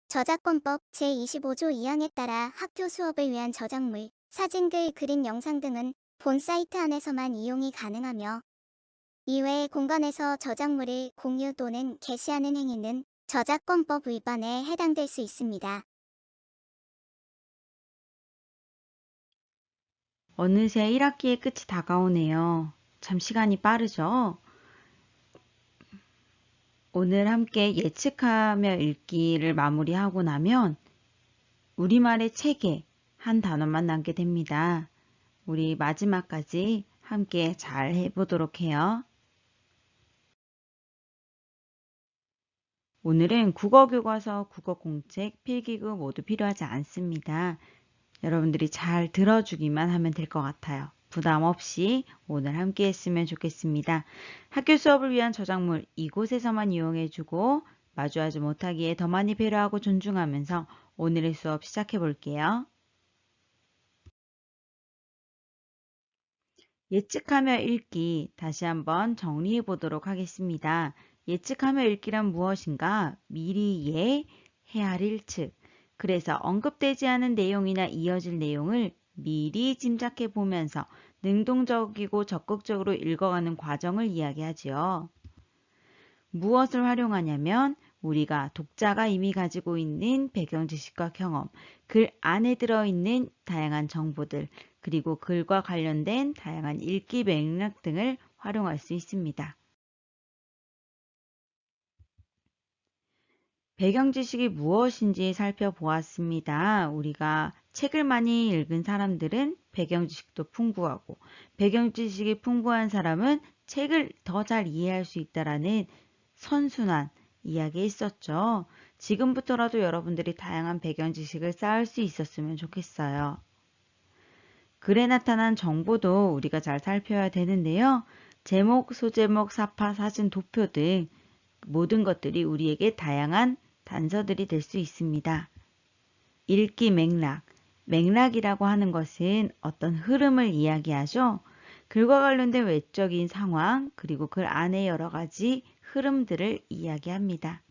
저작권법 제25조 2항에 따라 학교 수업을 위한 저작물, 사진, 글, 그림, 영상 등은 본 사이트 안에서만 이용이 가능하며 이외의 공간에서 저작물을 공유 또는 게시하는 행위는 저작권법 위반에 해당될 수 있습니다. 어느새 1학기의 끝이 다가오네요. 참 시간이 빠르죠? 오늘 함께 예측하며 읽기를 마무리하고 나면 우리말의 체계 한 단어만 남게 됩니다. 우리 마지막까지 함께 잘 해보도록 해요. 오늘은 국어교과서, 국어공책, 필기구 모두 필요하지 않습니다. 여러분들이 잘 들어주기만 하면 될 것 같아요. 부담 없이 오늘 함께 했으면 좋겠습니다. 학교 수업을 위한 저작물 이곳에서만 이용해주고 마주하지 못하기에 더 많이 배려하고 존중하면서 오늘의 수업 시작해 볼게요. 예측하며 읽기 다시 한번 정리해 보도록 하겠습니다. 예측하며 읽기란 무엇인가? 미리 헤아릴 즉. 그래서 언급되지 않은 내용이나 이어질 내용을 미리 짐작해 보면서 능동적이고 적극적으로 읽어가는 과정을 이야기하지요. 무엇을 활용하냐면 우리가 독자가 이미 가지고 있는 배경 지식과 경험, 글 안에 들어있는 다양한 정보들, 그리고 글과 관련된 다양한 읽기 맥락 등을 활용할 수 있습니다. 배경 지식이 무엇인지 살펴보았습니다. 우리가 책을 많이 읽은 사람들은 배경 지식도 풍부하고 배경 지식이 풍부한 사람은 책을 더 잘 이해할 수 있다라는 선순환 이야기 있었죠. 지금부터라도 여러분들이 다양한 배경 지식을 쌓을 수 있었으면 좋겠어요. 글에 나타난 정보도 우리가 잘 살펴야 되는데요. 제목, 소제목, 사파, 사진, 도표 등 모든 것들이 우리에게 다양한 단서들이 될 수 있습니다. 읽기 맥락. 맥락이라고 하는 것은 어떤 흐름을 이야기하죠. 글과 관련된 외적인 상황, 그리고 글 안에 여러 가지 흐름들을 이야기합니다.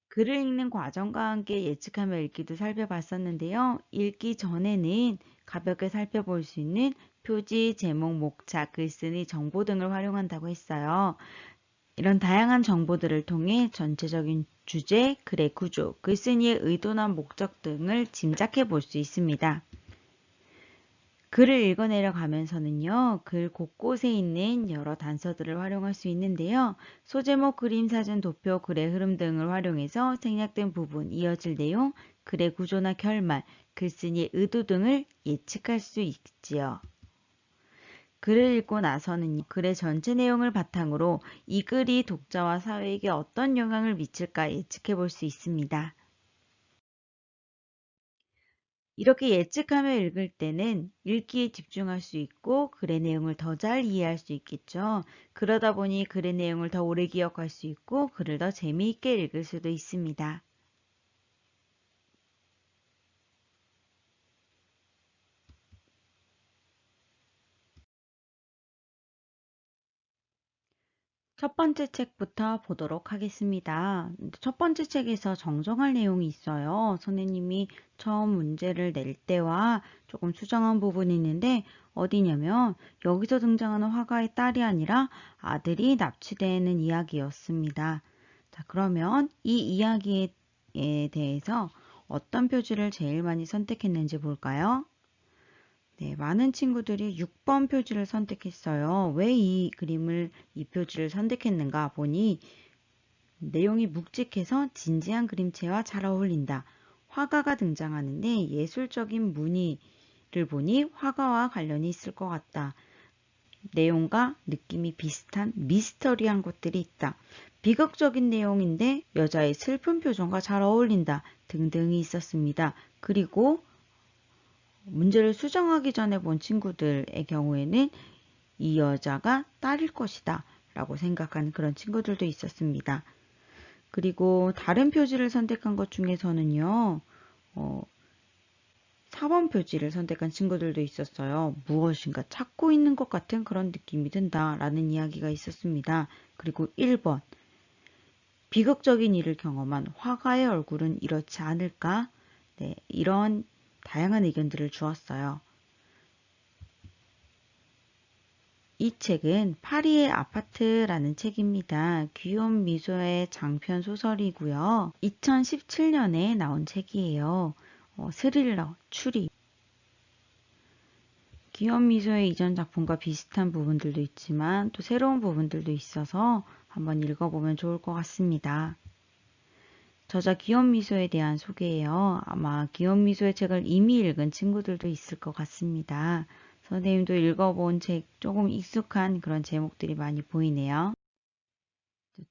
글을 읽는 과정과 함께 예측하며 읽기도 살펴봤었는데요. 읽기 전에는 가볍게 살펴볼 수 있는 표지, 제목, 목차, 글쓴이, 정보 등을 활용한다고 했어요. 이런 다양한 정보들을 통해 전체적인 주제, 글의 구조, 글쓴이의 의도나 목적 등을 짐작해 볼 수 있습니다. 글을 읽어내려 가면서는요, 글 곳곳에 있는 여러 단서들을 활용할 수 있는데요. 소제목, 그림, 사진, 도표, 글의 흐름 등을 활용해서 생략된 부분, 이어질 내용, 글의 구조나 결말, 글쓴이의 의도 등을 예측할 수 있지요. 글을 읽고 나서는 글의 전체 내용을 바탕으로 이 글이 독자와 사회에게 어떤 영향을 미칠까 예측해 볼 수 있습니다. 이렇게 예측하며 읽을 때는 읽기에 집중할 수 있고 글의 내용을 더 잘 이해할 수 있겠죠. 그러다 보니 글의 내용을 더 오래 기억할 수 있고 글을 더 재미있게 읽을 수도 있습니다. 첫 번째 책부터 보도록 하겠습니다. 첫 번째 책에서 정정할 내용이 있어요. 선생님이 처음 문제를 낼 때와 조금 수정한 부분이 있는데 어디냐면 여기서 등장하는 화가의 딸이 아니라 아들이 납치되는 이야기였습니다. 자, 그러면 이 이야기에 대해서 어떤 표지를 제일 많이 선택했는지 볼까요? 네, 많은 친구들이 6번 표지를 선택했어요. 왜 이 표지를 선택했는가 보니 내용이 묵직해서 진지한 그림체와 잘 어울린다. 화가가 등장하는데 예술적인 무늬를 보니 화가와 관련이 있을 것 같다. 내용과 느낌이 비슷한 미스터리한 것들이 있다. 비극적인 내용인데 여자의 슬픈 표정과 잘 어울린다. 등등이 있었습니다. 그리고 문제를 수정하기 전에 본 친구들의 경우에는 이 여자가 딸일 것이다 라고 생각하는 그런 친구들도 있었습니다. 그리고 다른 표지를 선택한 것 중에서는요. 4번 표지를 선택한 친구들도 있었어요. 무엇인가 찾고 있는 것 같은 그런 느낌이 든다 라는 이야기가 있었습니다. 그리고 1번 비극적인 일을 경험한 화가의 얼굴은 이렇지 않을까? 네, 이런 다양한 의견들을 주었어요. 이 책은 파리의 아파트라는 책입니다. 귀여운 미소의 장편 소설이고요. 2017년에 나온 책이에요. 스릴러, 추리. 귀여운 미소의 이전 작품과 비슷한 부분들도 있지만 또 새로운 부분들도 있어서 한번 읽어보면 좋을 것 같습니다. 저자 귀여운 미소에 대한 소개예요. 아마 귀여운 미소의 책을 이미 읽은 친구들도 있을 것 같습니다. 선생님도 읽어본 책 조금 익숙한 그런 제목들이 많이 보이네요.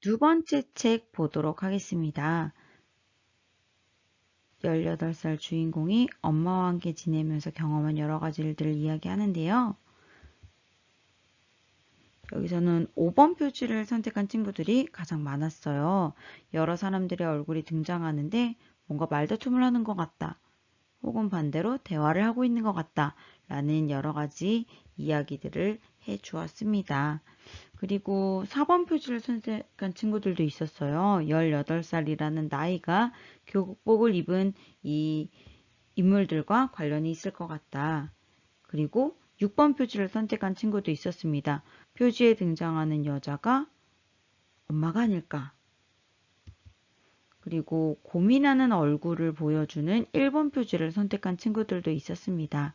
두 번째 책 보도록 하겠습니다. 18살 주인공이 엄마와 함께 지내면서 경험한 여러 가지 일들을 이야기하는데요. 여기서는 5번 표지를 선택한 친구들이 가장 많았어요. 여러 사람들의 얼굴이 등장하는데 뭔가 말다툼을 하는 것 같다. 혹은 반대로 대화를 하고 있는 것 같다. 라는 여러 가지 이야기들을 해 주었습니다. 그리고 4번 표지를 선택한 친구들도 있었어요. 18살이라는 나이가 교복을 입은 이 인물들과 관련이 있을 것 같다. 그리고 6번 표지를 선택한 친구도 있었습니다. 표지에 등장하는 여자가 엄마가 아닐까. 그리고 고민하는 얼굴을 보여주는 1번 표지를 선택한 친구들도 있었습니다.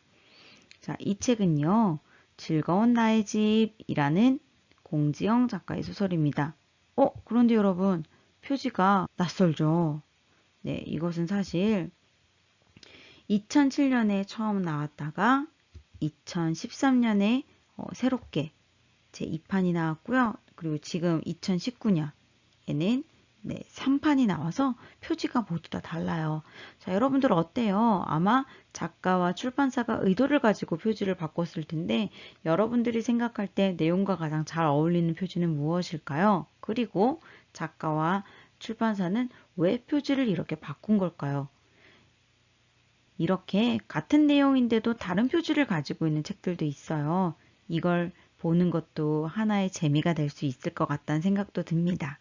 자, 이 책은요, 즐거운 나의 집이라는 공지영 작가의 소설입니다. 그런데 여러분, 표지가 낯설죠? 네, 이것은 사실 2007년에 처음 나왔다가 2013년에 새롭게 제 2판이 나왔고요. 그리고 지금 2019년에는 3판이 나와서 표지가 모두 다 달라요. 자, 여러분들 어때요? 아마 작가와 출판사가 의도를 가지고 표지를 바꿨을 텐데 여러분들이 생각할 때 내용과 가장 잘 어울리는 표지는 무엇일까요? 그리고 작가와 출판사는 왜 표지를 이렇게 바꾼 걸까요? 이렇게 같은 내용인데도 다른 표지를 가지고 있는 책들도 있어요. 이걸 보는 것도 하나의 재미가 될 수 있을 것 같다는 생각도 듭니다.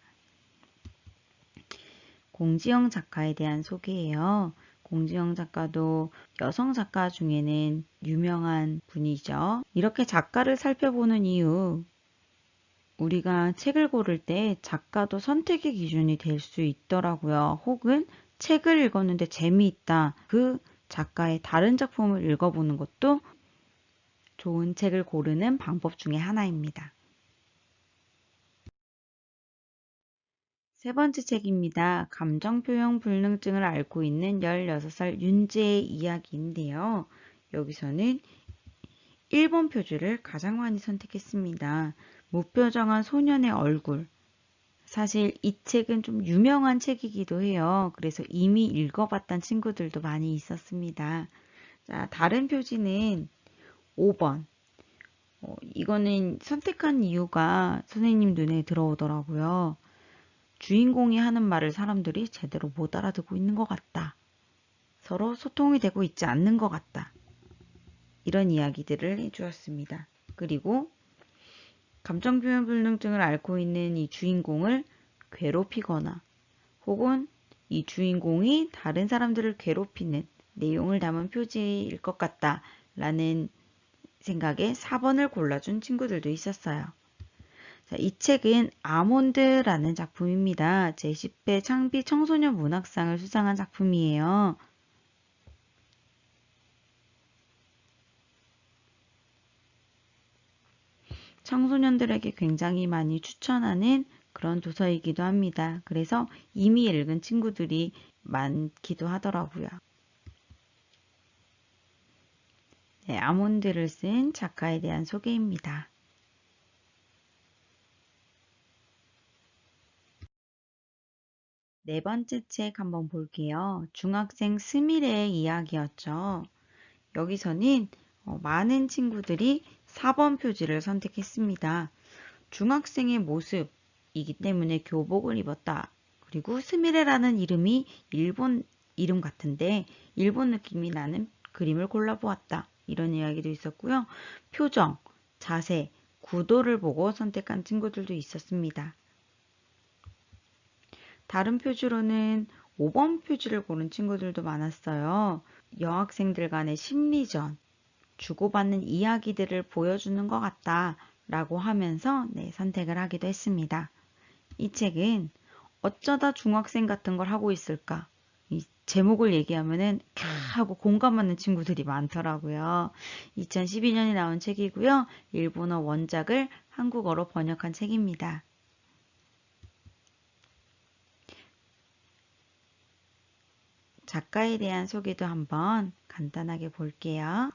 공지영 작가에 대한 소개예요. 공지영 작가도 여성 작가 중에는 유명한 분이죠. 이렇게 작가를 살펴보는 이유, 우리가 책을 고를 때 작가도 선택의 기준이 될 수 있더라고요. 혹은 책을 읽었는데 재미있다. 그 작가의 다른 작품을 읽어보는 것도 좋은 책을 고르는 방법 중에 하나입니다. 세 번째 책입니다. 감정표현 불능증을 앓고 있는 16살 윤재의 이야기인데요. 여기서는 1번 표지를 가장 많이 선택했습니다. 무표정한 소년의 얼굴. 사실 이 책은 좀 유명한 책이기도 해요. 그래서 이미 읽어봤던 친구들도 많이 있었습니다. 자, 다른 표지는 5번. 이거는 선택한 이유가 선생님 눈에 들어오더라고요. 주인공이 하는 말을 사람들이 제대로 못 알아듣고 있는 것 같다. 서로 소통이 되고 있지 않는 것 같다. 이런 이야기들을 해주었습니다. 그리고 감정표현 불능증을 앓고 있는 이 주인공을 괴롭히거나 혹은 이 주인공이 다른 사람들을 괴롭히는 내용을 담은 표지일 것 같다 라는 생각에 4번을 골라준 친구들도 있었어요. 자, 이 책은 아몬드라는 작품입니다. 제10회 창비 청소년 문학상을 수상한 작품이에요. 청소년들에게 굉장히 많이 추천하는 그런 도서이기도 합니다. 그래서 이미 읽은 친구들이 많기도 하더라고요. 네, 아몬드를 쓴 작가에 대한 소개입니다. 네 번째 책 한번 볼게요. 중학생 스미레의 이야기였죠. 여기서는 많은 친구들이 4번 표지를 선택했습니다. 중학생의 모습이기 때문에 교복을 입었다. 그리고 스미레라는 이름이 일본 이름 같은데 일본 느낌이 나는 그림을 골라보았다. 이런 이야기도 있었고요. 표정, 자세, 구도를 보고 선택한 친구들도 있었습니다. 다른 표지로는 5번 표지를 고른 친구들도 많았어요. 여학생들 간의 심리전, 주고받는 이야기들을 보여주는 것 같다 라고 하면서 선택을 하기도 했습니다. 이 책은 어쩌다 중학생 같은 걸 하고 있을까? 이 제목을 얘기하면은 캬 하고 공감하는 친구들이 많더라고요. 2012년에 나온 책이고요. 일본어 원작을 한국어로 번역한 책입니다. 작가에 대한 소개도 한번 간단하게 볼게요.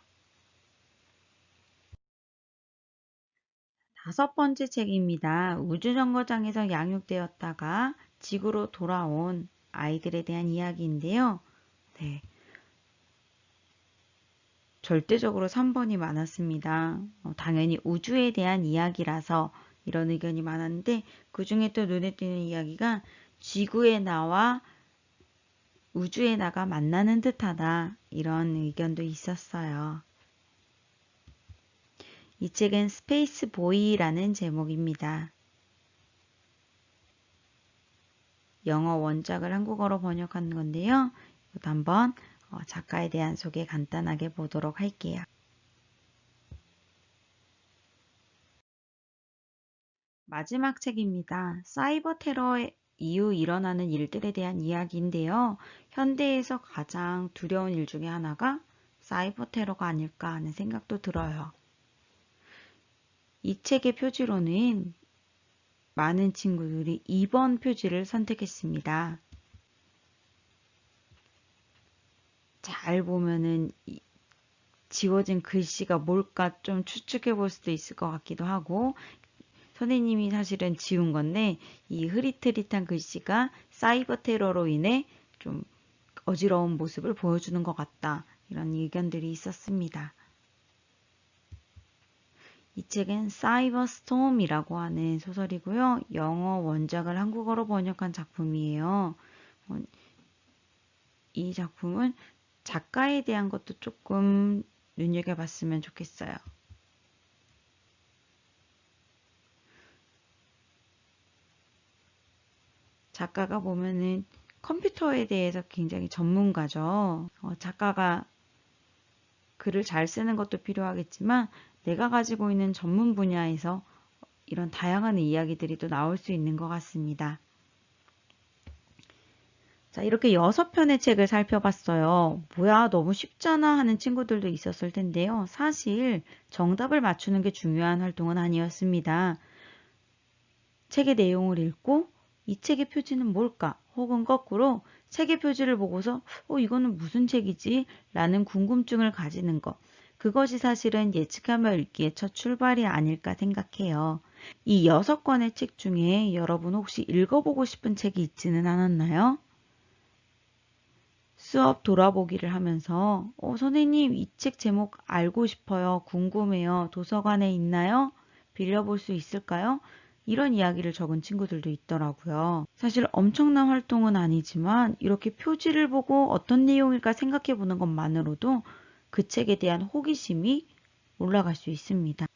5번째 책입니다. 우주정거장에서 양육되었다가 지구로 돌아온 아이들에 대한 이야기인데요. 네, 절대적으로 3번이 많았습니다. 당연히 우주에 대한 이야기라서 이런 의견이 많았는데 그 중에 또 눈에 띄는 이야기가 지구에 나와 우주에 나가 만나는 듯하다 이런 의견도 있었어요. 이 책은 스페이스 보이라는 제목입니다. 영어 원작을 한국어로 번역한 건데요. 이것도 한번 작가에 대한 소개 간단하게 보도록 할게요. 마지막 책입니다. 사이버 테러 이후 일어나는 일들에 대한 이야기인데요. 현대에서 가장 두려운 일 중에 하나가 사이버 테러가 아닐까 하는 생각도 들어요. 이 책의 표지로는 많은 친구들이 2번 표지를 선택했습니다. 잘 보면은 지워진 글씨가 뭘까 좀 추측해 볼 수도 있을 것 같기도 하고 선생님이 사실은 지운 건데 이 흐릿흐릿한 글씨가 사이버 테러로 인해 좀 어지러운 모습을 보여주는 것 같다. 이런 의견들이 있었습니다. 이 책은 사이버 스톰이라고 하는 소설이고요. 영어 원작을 한국어로 번역한 작품이에요. 이 작품은 작가에 대한 것도 조금 눈여겨봤으면 좋겠어요. 작가가 보면은 컴퓨터에 대해서 굉장히 전문가죠. 작가가 글을 잘 쓰는 것도 필요하겠지만 내가 가지고 있는 전문 분야에서 이런 다양한 이야기들이 또 나올 수 있는 것 같습니다. 자, 이렇게 6편의 책을 살펴봤어요. 뭐야, 너무 쉽잖아 하는 친구들도 있었을 텐데요. 사실 정답을 맞추는 게 중요한 활동은 아니었습니다. 책의 내용을 읽고 이 책의 표지는 뭘까? 혹은 거꾸로 책의 표지를 보고서 이거는 무슨 책이지? 라는 궁금증을 가지는 것. 그것이 사실은 예측하며 읽기의 첫 출발이 아닐까 생각해요. 이 6권의 책 중에 여러분 혹시 읽어보고 싶은 책이 있지는 않았나요? 수업 돌아보기를 하면서 선생님 이 책 제목 알고 싶어요. 궁금해요. 도서관에 있나요? 빌려볼 수 있을까요? 이런 이야기를 적은 친구들도 있더라고요. 사실 엄청난 활동은 아니지만 이렇게 표지를 보고 어떤 내용일까 생각해 보는 것만으로도 그 책에 대한 호기심이 올라갈 수 있습니다.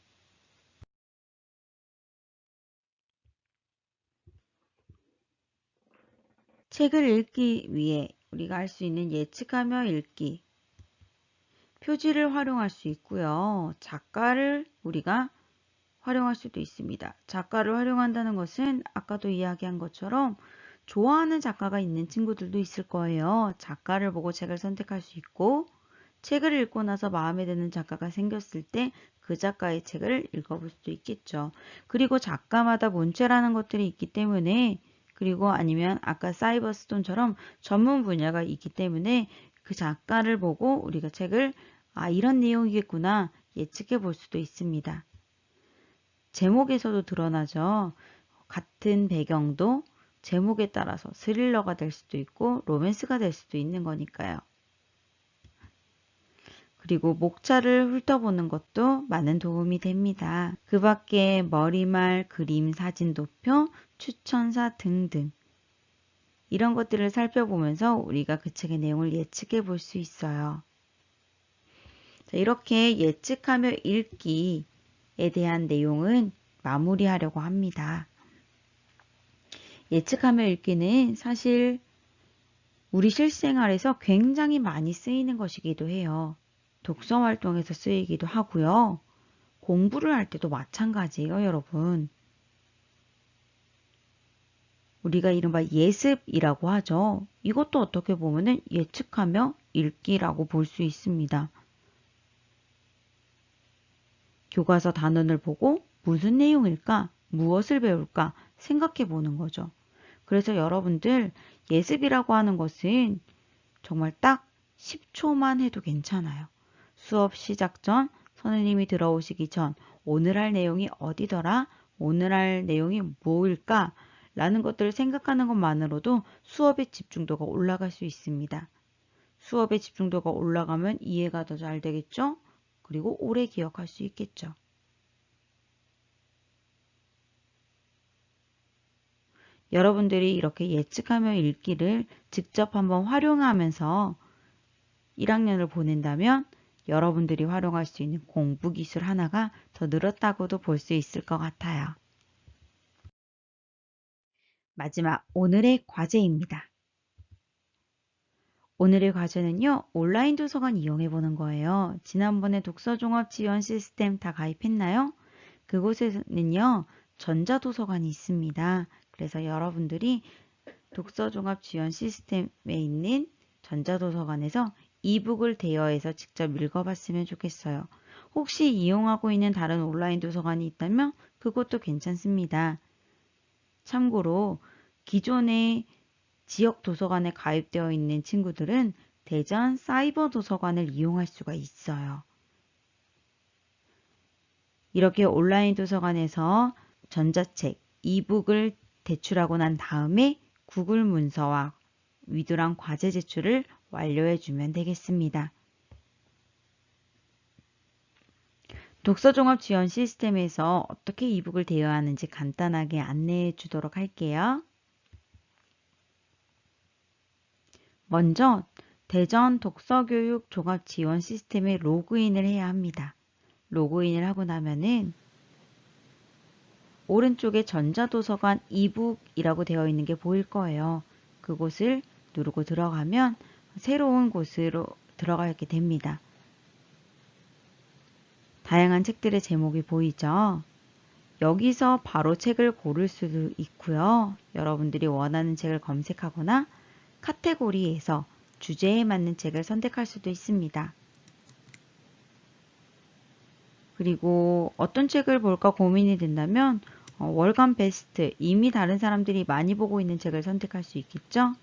책을 읽기 위해 우리가 할 수 있는 예측하며 읽기. 표지를 활용할 수 있고요. 작가를 우리가 활용할 수도 있습니다. 작가를 활용한다는 것은 아까도 이야기한 것처럼 좋아하는 작가가 있는 친구들도 있을 거예요. 작가를 보고 책을 선택할 수 있고 책을 읽고 나서 마음에 드는 작가가 생겼을 때 그 작가의 책을 읽어볼 수도 있겠죠. 그리고 작가마다 문체라는 것들이 있기 때문에 그리고 아니면 아까 사이버스톤처럼 전문 분야가 있기 때문에 그 작가를 보고 우리가 책을 이런 내용이겠구나 예측해 볼 수도 있습니다. 제목에서도 드러나죠. 같은 배경도 제목에 따라서 스릴러가 될 수도 있고 로맨스가 될 수도 있는 거니까요. 그리고 목차를 훑어보는 것도 많은 도움이 됩니다. 그 밖에 머리말, 그림, 사진 도표, 추천사 등등 이런 것들을 살펴보면서 우리가 그 책의 내용을 예측해 볼 수 있어요. 자, 이렇게 예측하며 읽기에 대한 내용은 마무리하려고 합니다. 예측하며 읽기는 사실 우리 실생활에서 굉장히 많이 쓰이는 것이기도 해요. 독서 활동에서 쓰이기도 하고요. 공부를 할 때도 마찬가지예요, 여러분. 우리가 이른바 예습이라고 하죠. 이것도 어떻게 보면은 예측하며 읽기라고 볼 수 있습니다. 교과서 단원을 보고 무슨 내용일까? 무엇을 배울까? 생각해 보는 거죠. 그래서 여러분들 예습이라고 하는 것은 정말 딱 10초만 해도 괜찮아요. 수업 시작 전, 선생님이 들어오시기 전, 오늘 할 내용이 어디더라? 오늘 할 내용이 뭐일까? 라는 것들을 생각하는 것만으로도 수업의 집중도가 올라갈 수 있습니다. 수업의 집중도가 올라가면 이해가 더 잘 되겠죠? 그리고 오래 기억할 수 있겠죠. 여러분들이 이렇게 예측하며 읽기를 직접 한번 활용하면서 1학년을 보낸다면 여러분들이 활용할 수 있는 공부 기술 하나가 더 늘었다고도 볼 수 있을 것 같아요. 마지막 오늘의 과제입니다. 오늘의 과제는요, 온라인 도서관 이용해 보는 거예요. 지난번에 독서종합 지원 시스템 다 가입했나요? 그곳에는요, 전자도서관이 있습니다. 그래서 여러분들이 독서종합 지원 시스템에 있는 전자도서관에서 이북을 대여해서 직접 읽어봤으면 좋겠어요. 혹시 이용하고 있는 다른 온라인 도서관이 있다면 그것도 괜찮습니다. 참고로 기존의 지역 도서관에 가입되어 있는 친구들은 대전 사이버 도서관을 이용할 수가 있어요. 이렇게 온라인 도서관에서 전자책, 이북을 제출하고 난 다음에 구글 문서와 위드랑 과제 제출을 완료해 주면 되겠습니다. 독서종합 지원 시스템에서 어떻게 이북을 대여하는지 간단하게 안내해 주도록 할게요. 먼저 대전 독서교육 종합 지원 시스템에 로그인을 해야 합니다. 로그인을 하고 나면은 오른쪽에 전자도서관 이북이라고 되어 있는 게 보일 거예요. 그곳을 누르고 들어가면 새로운 곳으로 들어가게 됩니다. 다양한 책들의 제목이 보이죠? 여기서 바로 책을 고를 수도 있고요. 여러분들이 원하는 책을 검색하거나 카테고리에서 주제에 맞는 책을 선택할 수도 있습니다. 그리고 어떤 책을 볼까 고민이 된다면 월간 베스트, 이미 다른 사람들이 많이 보고 있는 책을 선택할 수 있겠죠?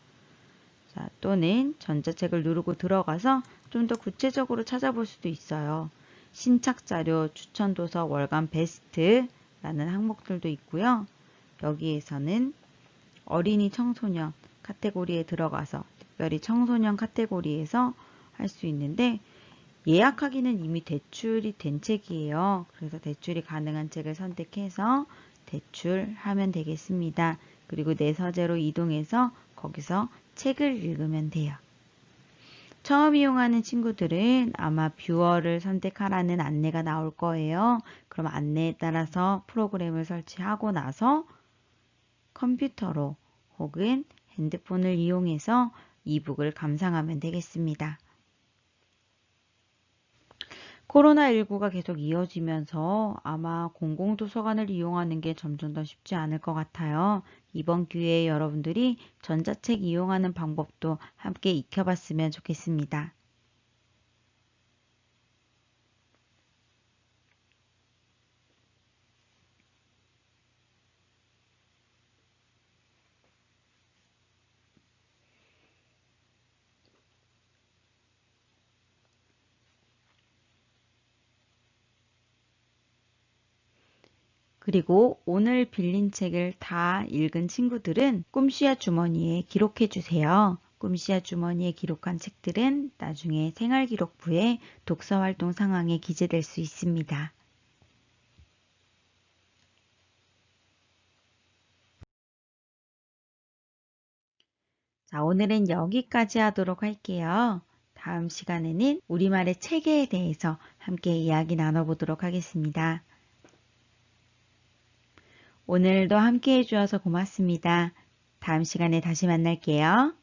자, 또는 전자책을 누르고 들어가서 좀 더 구체적으로 찾아볼 수도 있어요. 신착자료, 추천도서, 월간 베스트라는 항목들도 있고요. 여기에서는 어린이 청소년 카테고리에 들어가서 특별히 청소년 카테고리에서 할 수 있는데 예약하기는 이미 대출이 된 책이에요. 그래서 대출이 가능한 책을 선택해서 대출하면 되겠습니다. 그리고 내 서재로 이동해서 거기서 책을 읽으면 돼요. 처음 이용하는 친구들은 아마 뷰어를 선택하라는 안내가 나올 거예요. 그럼 안내에 따라서 프로그램을 설치하고 나서 컴퓨터로 혹은 핸드폰을 이용해서 이북을 감상하면 되겠습니다. 코로나19가 계속 이어지면서 아마 공공도서관을 이용하는 게 점점 더 쉽지 않을 것 같아요. 이번 기회에 여러분들이 전자책 이용하는 방법도 함께 익혀봤으면 좋겠습니다. 그리고 오늘 빌린 책을 다 읽은 친구들은 꿈씨야 주머니에 기록해 주세요. 꿈씨야 주머니에 기록한 책들은 나중에 생활기록부에 독서활동 상황에 기재될 수 있습니다. 자, 오늘은 여기까지 하도록 할게요. 다음 시간에는 우리말의 체계에 대해서 함께 이야기 나눠보도록 하겠습니다. 오늘도 함께 해주셔서 고맙습니다. 다음 시간에 다시 만날게요.